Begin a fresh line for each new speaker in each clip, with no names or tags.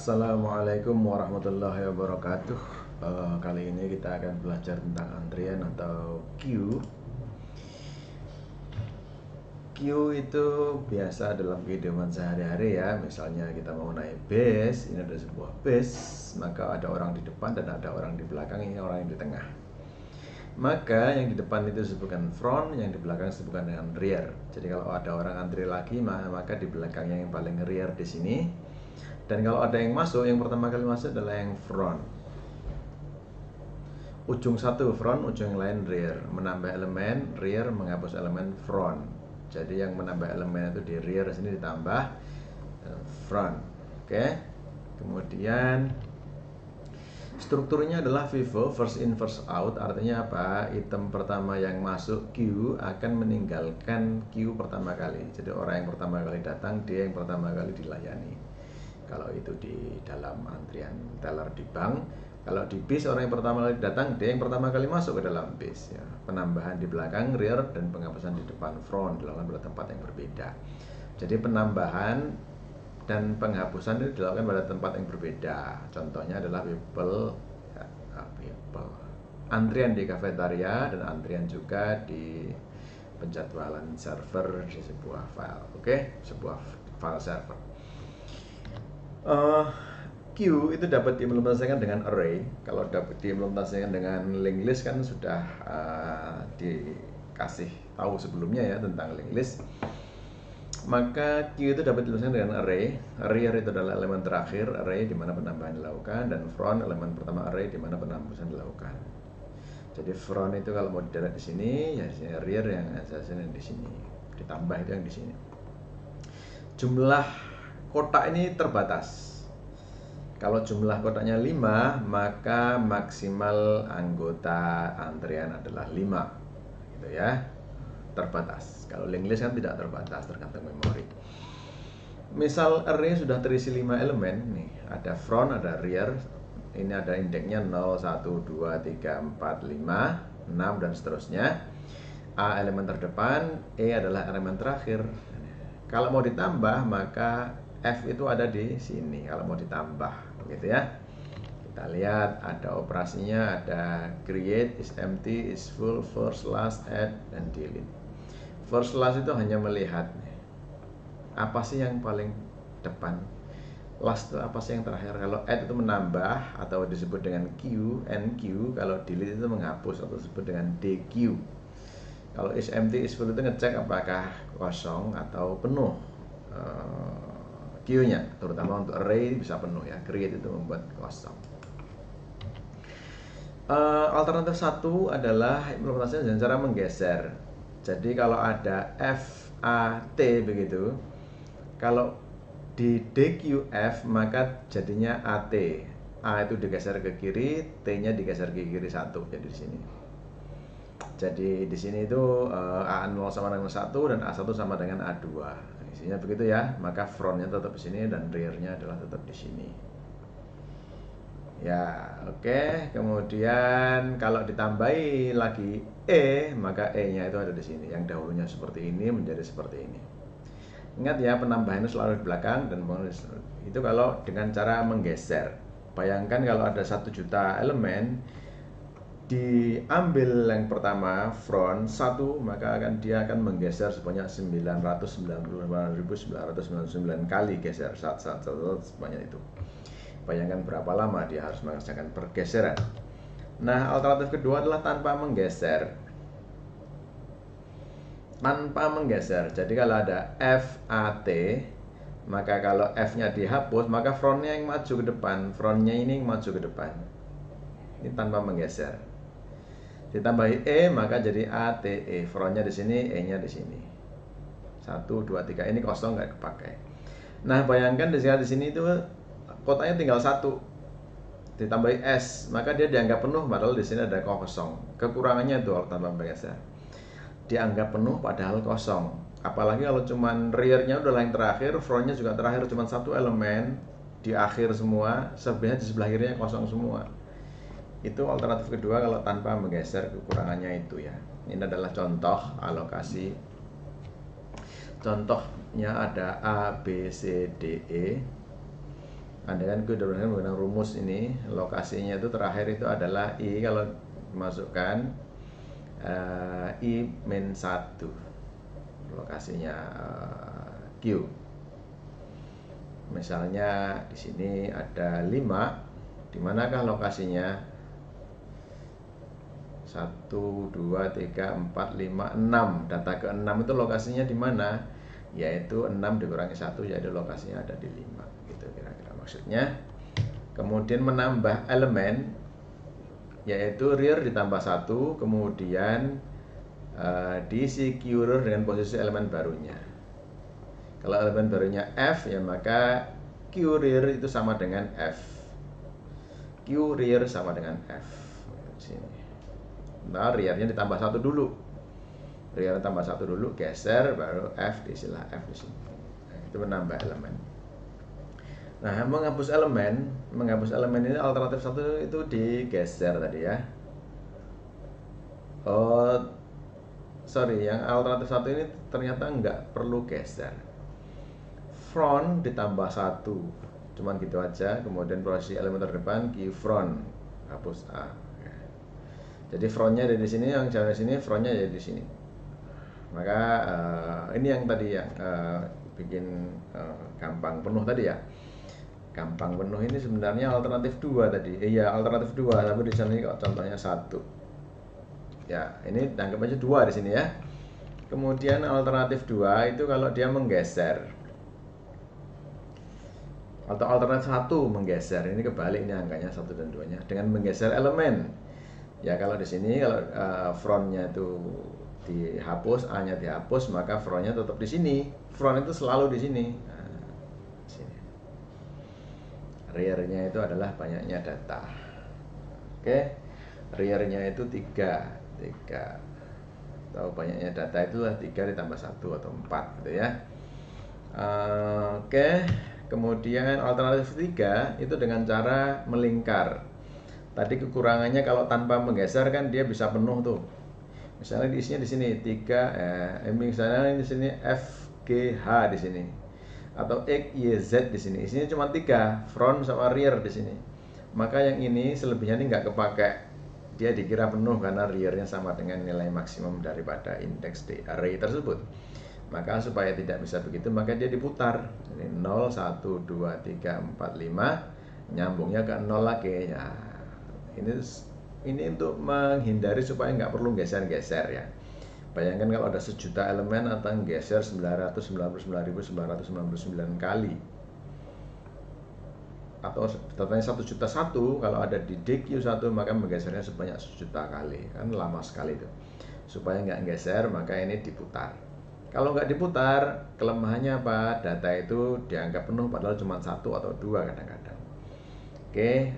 Assalamualaikum warahmatullahi wabarakatuh. Kali ini kita akan belajar tentang antrian atau queue. Queue itu biasa dalam kehidupan sehari-hari ya. Misalnya kita mau naik bis, ini ada sebuah bis, maka ada orang di depan dan ada orang di belakang, ini orang yang di tengah. Maka yang di depan itu disebutkan front, yang di belakang disebutkan dengan rear. Jadi kalau ada orang antri lagi, maka di belakangnya yang paling rear di sini. Dan kalau ada yang masuk, yang pertama kali masuk adalah yang front. Ujung satu front, ujung yang lain rear. Menambah elemen rear, menghapus elemen front. Jadi yang menambah elemen itu di rear sini ditambah front. Oke. Kemudian strukturnya adalah FIFO, first in first out. Artinya apa? Item pertama yang masuk queue akan meninggalkan queue pertama kali. Jadi orang yang pertama kali datang, dia yang pertama kali dilayani. Kalau itu di dalam antrian teller di bank, kalau di bis orang yang pertama kali datang, dia yang pertama kali masuk ke dalam bis ya. Penambahan di belakang rear dan penghapusan di depan front dilakukan pada tempat yang berbeda. Jadi penambahan dan penghapusan itu dilakukan pada tempat yang berbeda. Contohnya adalah people. Antrian di kafetaria dan antrian juga di penjadwalan server di sebuah file. Oke, sebuah file server. Queue itu dapat diimplementasikan dengan array. Kalau dapat diimplementasikan dengan linked list kan sudah dikasih tahu sebelumnya ya tentang linked list. Maka queue itu dapat diimplementasikan dengan array. Rear itu adalah elemen terakhir array di mana penambahan dilakukan, dan front elemen pertama array di mana penambahan dilakukan. Jadi front itu kalau mau dideret di sini, ya di sini rear yang asasnya di sini. Ditambah itu yang di sini. Jumlah kotak ini terbatas. Kalau jumlah kotaknya 5, maka maksimal anggota antrian adalah 5. Gitu ya. Terbatas. Kalau linked list kan tidak terbatas, tergantung memori. Misal array sudah terisi 5 elemen nih, ada front, ada rear. Ini ada indeksnya 0, 1, 2, 3, 4, 5, 6 dan seterusnya. A elemen terdepan, E adalah elemen terakhir. Kalau mau ditambah maka F itu ada di sini kalau mau ditambah, gitu ya. Kita lihat ada operasinya, ada create, is empty, is full, first, last, add, dan delete. First, last itu hanya melihat apa sih yang paling depan, last itu apa sih yang terakhir. Kalau add itu menambah atau disebut dengan Q, NQ. Kalau delete itu menghapus atau disebut dengan DQ. Kalau is empty, is full itu ngecek apakah kosong atau penuh queue-nya, terutama untuk array bisa penuh ya. Create itu membuat kosong. Alternatif satu adalah implementasinya dengan cara menggeser. Jadi kalau ada FAT begitu, kalau di DQF maka jadinya AT. A itu digeser ke kiri, T-nya digeser ke kiri 1, jadi di sini. Jadi di sini itu A0 sama dengan 1 dan A1 sama dengan A2. Isinya begitu ya. Maka frontnya tetap di sini dan rearnya adalah tetap di sini. Ya, oke. Kemudian kalau ditambahi lagi E, maka E-nya itu ada di sini. Yang dahulunya seperti ini menjadi seperti ini. Ingat ya, penambahan itu selalu di belakang dan itu kalau dengan cara menggeser. Bayangkan kalau ada 1 juta elemen, diambil yang pertama front 1, maka dia akan menggeser sebanyak 999.999 kali geser saat sebanyak itu. Bayangkan berapa lama dia harus mengerjakan pergeseran. Nah, alternatif kedua adalah tanpa menggeser. Tanpa menggeser. Jadi kalau ada FAT, maka kalau F-nya dihapus, maka frontnya yang maju ke depan, frontnya ini yang maju ke depan. Ini tanpa menggeser. Ditambahi E maka jadi ATE, frontnya di sini, E-nya di sini. 1, 2, 3 ini kosong nggak kepakai. Nah, bayangkan di sini itu kotaknya tinggal 1. Ditambahi S, maka dia dianggap penuh padahal di sini ada kosong. Kekurangannya itu tanpa menggeser. Dianggap penuh padahal kosong. Apalagi kalau cuman rear-nya udah yang terakhir, front-nya juga terakhir cuma 1 elemen di akhir semua, sebenarnya di sebelah kirinya kosong semua. Itu alternatif kedua kalau tanpa menggeser, kekurangannya itu ya. Ini adalah contoh alokasi. Contohnya ada A, B, C, D, E. andaikan Q dibebaskan menggunakan rumus ini, lokasinya itu terakhir itu adalah I, kalau dimasukkan I min 1 lokasinya Q. Misalnya di sini ada 5, di manakah lokasinya? 1, 2, 3, 4, 5, 6. Data ke-6 itu lokasinya di mana? Yaitu 6 dikurangi 1, yaitu lokasinya ada di 5. Gitu kira-kira maksudnya. Kemudian menambah elemen, yaitu rear ditambah 1, kemudian diisi Q rear dengan posisi elemen barunya. Kalau elemen barunya F, ya maka Q rear itu sama dengan F. Q rear sama dengan F. Sini. Nah, rearnya ditambah 1 dulu. Rear tambah 1 dulu, geser, baru F diisilah F di sini. Nah, itu menambah elemen. Nah, menghapus elemen ini alternatif 1 itu digeser tadi ya. Oh, sorry, yang alternatif 1 ini ternyata nggak perlu geser. Front ditambah 1, cuman gitu aja. Kemudian posisi elemen terdepan Q front, hapus A. Jadi frontnya ada di sini, yang jalan di sini, frontnya ada di sini. Maka ini yang tadi yang bikin gampang penuh tadi ya. Gampang penuh ini sebenarnya alternatif 2 tadi. Iya, alternatif 2, tapi di sini kok contohnya 1. Ya, ini anggap aja 2 di sini ya. Kemudian alternatif 2 itu kalau dia menggeser. Atau alternatif 1 menggeser. Ini kebalik nih angkanya 1 dan 2-nya dengan menggeser elemen. Ya, kalau di sini kalau frontnya itu dihapus, A-nya dihapus, maka frontnya tetap di sini. Front itu selalu di sini. Nah, sini. Rear-nya itu adalah banyaknya data. Oke. Rear-nya itu 3. Atau banyaknya data itulah 3 ditambah 1 atau 4 gitu ya. Oke. Kemudian alternatif 3 itu dengan cara melingkar. Tadi kekurangannya kalau tanpa menggeser kan dia bisa penuh tuh. Misalnya isinya di sini 3, misalnya di sini F, G, H di sini. Atau X, Y, Z di sini. Isinya cuma 3, front sama rear di sini. Maka yang ini selebihnya ini nggak kepakai. Dia dikira penuh karena rearnya sama dengan nilai maksimum daripada indeks di array tersebut. Maka supaya tidak bisa begitu, maka dia diputar. Jadi 0, 1, 2, 3, 4, 5, nyambungnya ke 0 lagi. Ya, ini untuk menghindari supaya nggak perlu geser-geser ya. Bayangkan kalau ada 1.000.000 elemen atau geser 999.999 kali. Atau datanya 1.000.001, kalau ada di DQ1 maka menggesernya sebanyak 1.000.000 kali. Kan lama sekali itu. Supaya nggak geser, maka ini diputar. Kalau nggak diputar, kelemahannya apa? Data itu dianggap penuh padahal cuma 1 atau 2 kadang-kadang. Oke,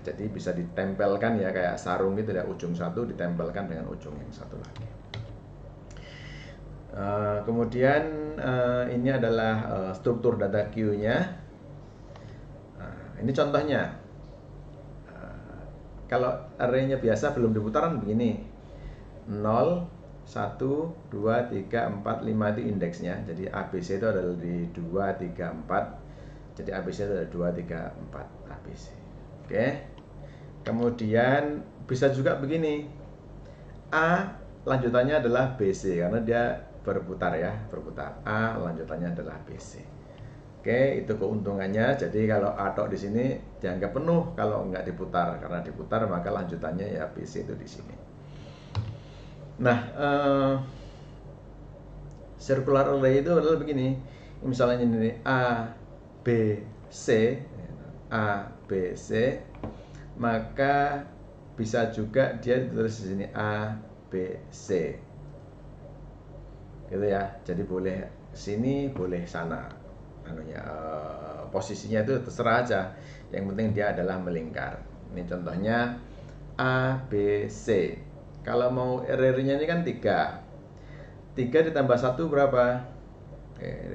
jadi bisa ditempelkan ya kayak sarung gitu ya, ujung satu ditempelkan dengan ujung yang satu lagi. Kemudian ini adalah struktur data Q-nya. Ini contohnya. Kalau array-nya biasa belum diputaran begini. 0, 1, 2, 3, 4, 5 itu indeksnya. Jadi ABC itu adalah di 2, 3, 4. Jadi ABC itu adalah 2, 3, 4 ABC. Oke. Kemudian bisa juga begini. A lanjutannya adalah BC karena dia berputar ya, berputar. A lanjutannya adalah BC. Oke, itu keuntungannya. Jadi kalau A tok di sini dianggap penuh kalau nggak diputar. Karena diputar maka lanjutannya ya BC itu di sini. Nah, circular array itu adalah begini. Misalnya ini A, B, C, A, B, C, maka bisa juga dia ditulis di sini A, B, C, gitu ya. Jadi boleh sini, boleh sana. Posisinya itu terserah aja. Yang penting dia adalah melingkar. Ini contohnya A, B, C. Kalau mau array-nya ini kan 3 ditambah 1 berapa?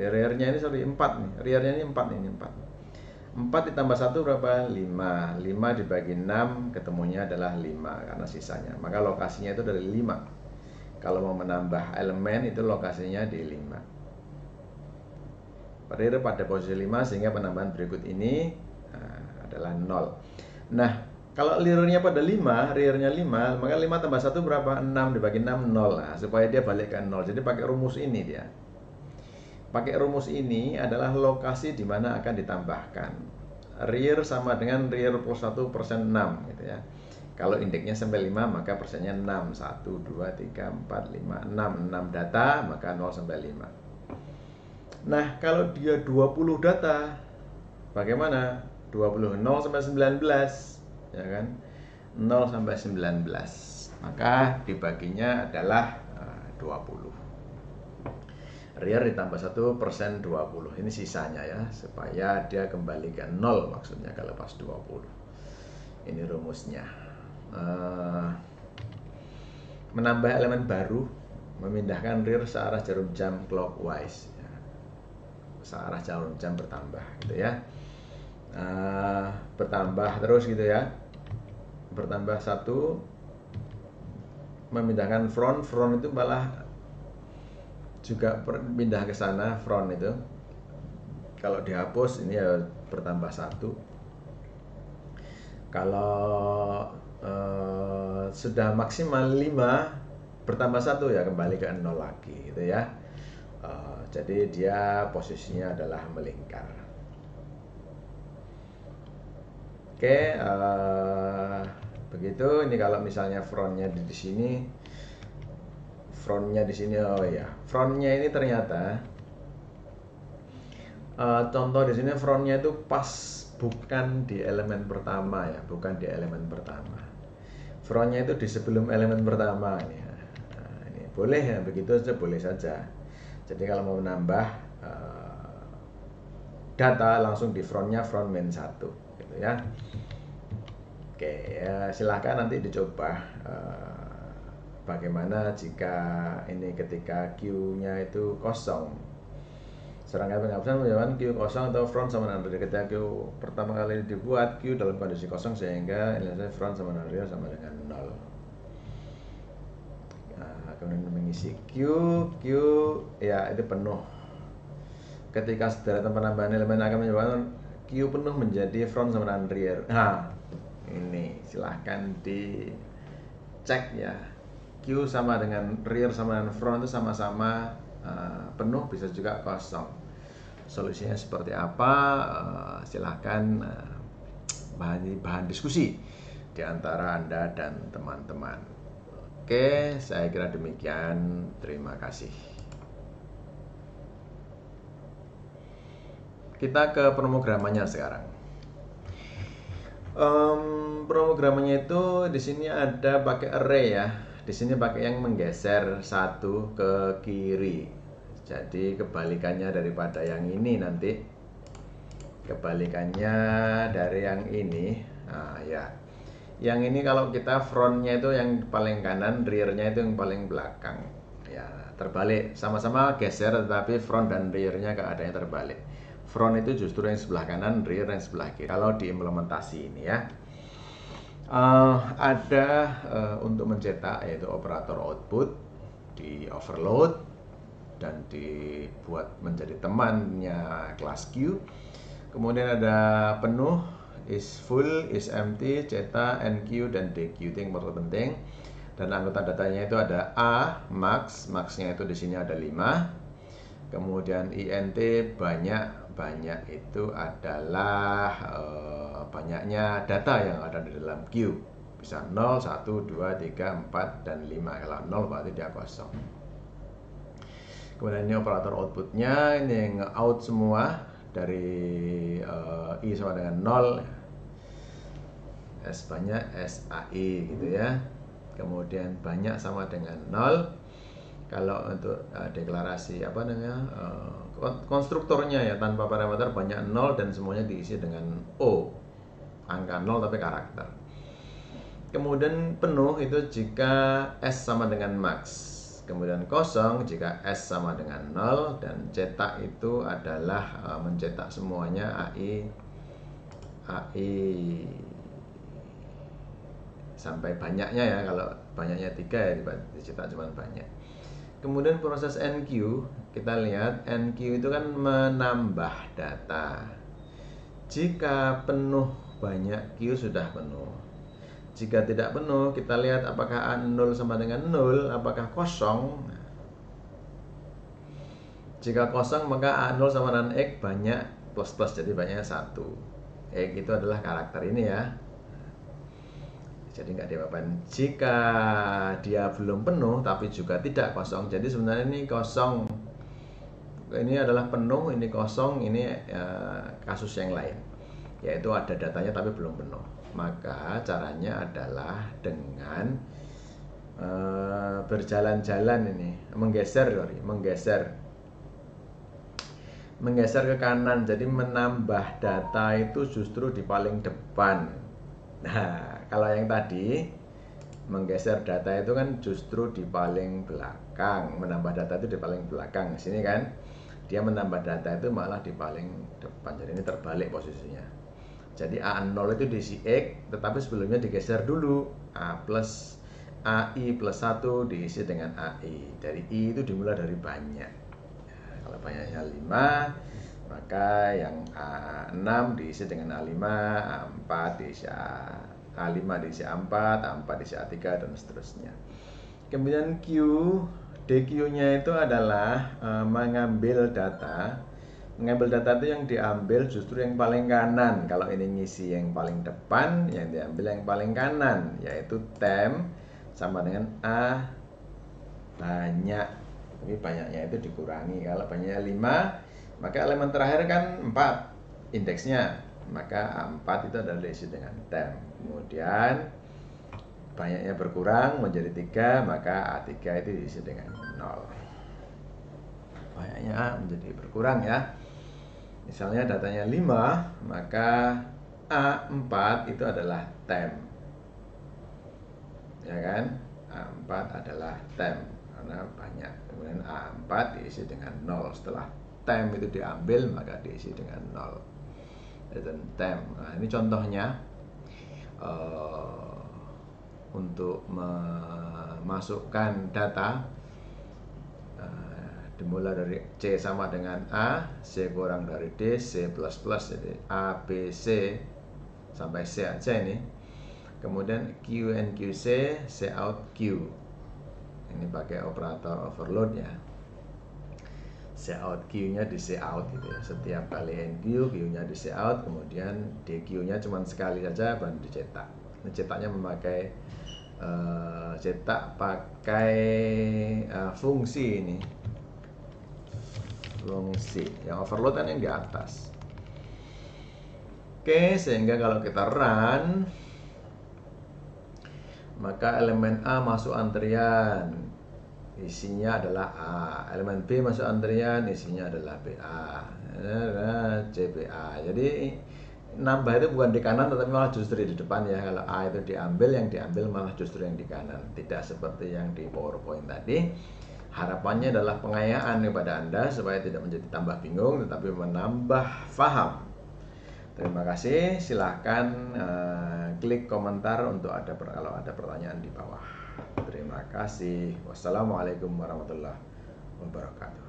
Rear-nya ini 4 nih. Rear-nya ini 4 nih, 4 ditambah 1 berapa? 5. 5 dibagi 6 ketemunya adalah 5 karena sisanya. Maka lokasinya itu dari 5. Kalau mau menambah elemen itu lokasinya di 5. Rear pada posisi 5 sehingga penambahan berikut ini adalah 0. Nah, kalau rear-nya pada 5, rear-nya 5, maka 5 tambah 1 berapa? 6 dibagi 6, 0. Nah, supaya dia balik ke 0. Jadi pakai rumus ini dia. Pakai rumus ini adalah lokasi di mana akan ditambahkan. Rear sama dengan rear plus 1 persen 6 gitu ya. Kalau indeksnya sampai 5 maka persennya 6. 1, 2, 3, 4, 5, 6. 6 data maka 0 sampai 5. Nah, kalau dia 20 data, bagaimana? 20, 0 sampai 19, ya kan? 0 sampai 19. Maka dibaginya adalah 20. Rear ditambah 1 persen 20. Ini sisanya ya, supaya dia kembali ke 0 maksudnya kalau pas 20. Ini rumusnya. Menambah elemen baru, memindahkan rear searah jarum jam clockwise. Searah jarum jam bertambah gitu ya. Bertambah terus gitu ya. Bertambah 1, memindahkan front itu malah juga pindah ke sana front itu. Kalau dihapus ini ya bertambah 1. Kalau sudah maksimal 5 bertambah 1 ya kembali ke 0 lagi gitu ya. Jadi dia posisinya adalah melingkar. Oke, begitu. Ini kalau misalnya frontnya di sini, oh ya, frontnya ini ternyata contoh di sini frontnya itu pas bukan di elemen pertama ya, bukan di elemen pertama. Frontnya itu di sebelum elemen pertama ini. Nah, ini boleh ya, begitu saja boleh saja. Jadi kalau mau menambah data langsung di frontnya front main 1 gitu ya. Oke, ya silahkan nanti dicoba bagaimana jika ini ketika Q-nya itu kosong. Serangkaian penghapusan menjawab Q kosong atau front sama dengan rear. Ketika Q pertama kali dibuat Q dalam kondisi kosong sehingga nilai front sama dengan rear sama dengan 0. Nah, kemudian mengisi Q ya itu penuh. Ketika sederetan penambahan elemen akan menyebabkan Q penuh menjadi front sama dengan rear. Nah, ini silahkan dicek ya. Q sama dengan rear sama dengan front itu sama-sama penuh, bisa juga kosong. Solusinya seperti apa? Silahkan bahan diskusi di antara Anda dan teman-teman. Oke, saya kira demikian. Terima kasih. Kita ke pemrogramannya sekarang. Pemrogramannya itu di sini ada pakai array ya. Di sini pakai yang menggeser 1 ke kiri. Jadi kebalikannya daripada yang ini nanti. Kebalikannya dari yang ini. Nah, ya. Yang ini kalau kita frontnya itu yang paling kanan, rearnya itu yang paling belakang. Ya, terbalik. Sama-sama geser tetapi front dan rearnya keadaannya terbalik. Front itu justru yang sebelah kanan, rear yang sebelah kiri. Kalau diimplementasi ini ya. Ada untuk mencetak yaitu operator output di overload dan dibuat menjadi temannya kelas Q. Kemudian ada penuh, is full, is empty, cetak, NQ dan DQ. Itu yang penting. Dan anggota datanya itu ada A, max-nya itu di sini ada 5. Kemudian INT banyak itu adalah banyaknya data yang ada di dalam Q. Bisa 0, 1, 2, 3, 4, dan 5. Kalau 0 berarti dia kosong. Kemudian ini operator outputnya, ini yang out semua dari I sama dengan 0. S banyak, SAI gitu ya. Kemudian banyak sama dengan 0. Kalau untuk deklarasi apa namanya konstruktornya ya tanpa parameter banyak 0 dan semuanya diisi dengan O, angka 0 tapi karakter. Kemudian penuh itu jika S sama dengan max. Kemudian kosong jika S sama dengan 0. Dan cetak itu adalah mencetak semuanya AI sampai banyaknya ya. Kalau banyaknya 3 ya dicetak cuma banyak. Kemudian proses NQ, kita lihat NQ itu kan menambah data. Jika penuh banyak Q sudah penuh. Jika tidak penuh, kita lihat apakah A0 sama dengan 0, apakah kosong. Jika kosong, maka A0 sama dengan X banyak plus, jadi banyak 1. X itu adalah karakter ini ya. Jadi nggak diapa-apain. Jika dia belum penuh, tapi juga tidak kosong, jadi sebenarnya ini kosong. Ini adalah penuh, ini kosong, ini kasus yang lain. Yaitu ada datanya tapi belum penuh. Maka caranya adalah dengan berjalan-jalan ini, menggeser ke kanan. Jadi menambah data itu justru di paling depan. Nah, kalau yang tadi menggeser data itu kan justru di paling belakang, menambah data itu di paling belakang. Sini kan dia menambah data itu malah di paling depan. Jadi ini terbalik posisinya. Jadi A0 itu diisi X, tetapi sebelumnya digeser dulu. AI plus 1 diisi dengan AI. Dari I itu dimulai dari banyak. Kalau banyaknya 5, maka yang A6 diisi dengan A5, A4 diisi A5 diisi A4, A4 diisi A3, dan seterusnya. Kemudian DQ-nya itu adalah mengambil data. Mengambil data itu yang diambil justru yang paling kanan. Kalau ini ngisi yang paling depan, yang diambil yang paling kanan, yaitu temp sama dengan A banyak. Tapi banyaknya itu dikurangi. Kalau banyaknya 5, maka elemen terakhir kan 4 indeksnya. Maka A4 itu adalah diisi dengan temp. Kemudian banyaknya berkurang menjadi 3, maka A3 itu diisi dengan 0. Banyaknya menjadi berkurang ya. Misalnya datanya 5, maka A4 itu adalah temp. Ya kan? A4 adalah temp karena banyak. Kemudian A4 diisi dengan 0. Setelah temp itu diambil, maka diisi dengan 0. Itu temp. Nah, ini contohnya untuk memasukkan data. Dimulai dari C sama dengan A, C kurang dari D, C plus plus, jadi A, B, C sampai C aja ini. Kemudian Q and QC, C out Q. Ini pakai operator overload ya. C out Q-nya di C out gitu ya. Setiap kali NQ, Q-nya di C out, kemudian DQ-nya cuma sekali saja baru dicetak. Ini cetaknya memakai cetak pakai fungsi ini. Fungsi yang overload kan yang di atas. Oke, sehingga kalau kita run, maka elemen A masuk antrian, isinya adalah A. Elemen B masuk antrian, isinya adalah BA, CBA. Jadi nambah itu bukan di kanan, tetapi malah justru di depan ya. Kalau A itu diambil, yang diambil malah justru yang di kanan. Tidak seperti yang di PowerPoint tadi. Harapannya adalah pengayaan kepada Anda supaya tidak menjadi tambah bingung, tetapi menambah paham. Terima kasih. Silahkan klik komentar untuk kalau ada pertanyaan di bawah. Terima kasih. Wassalamualaikum warahmatullahi wabarakatuh.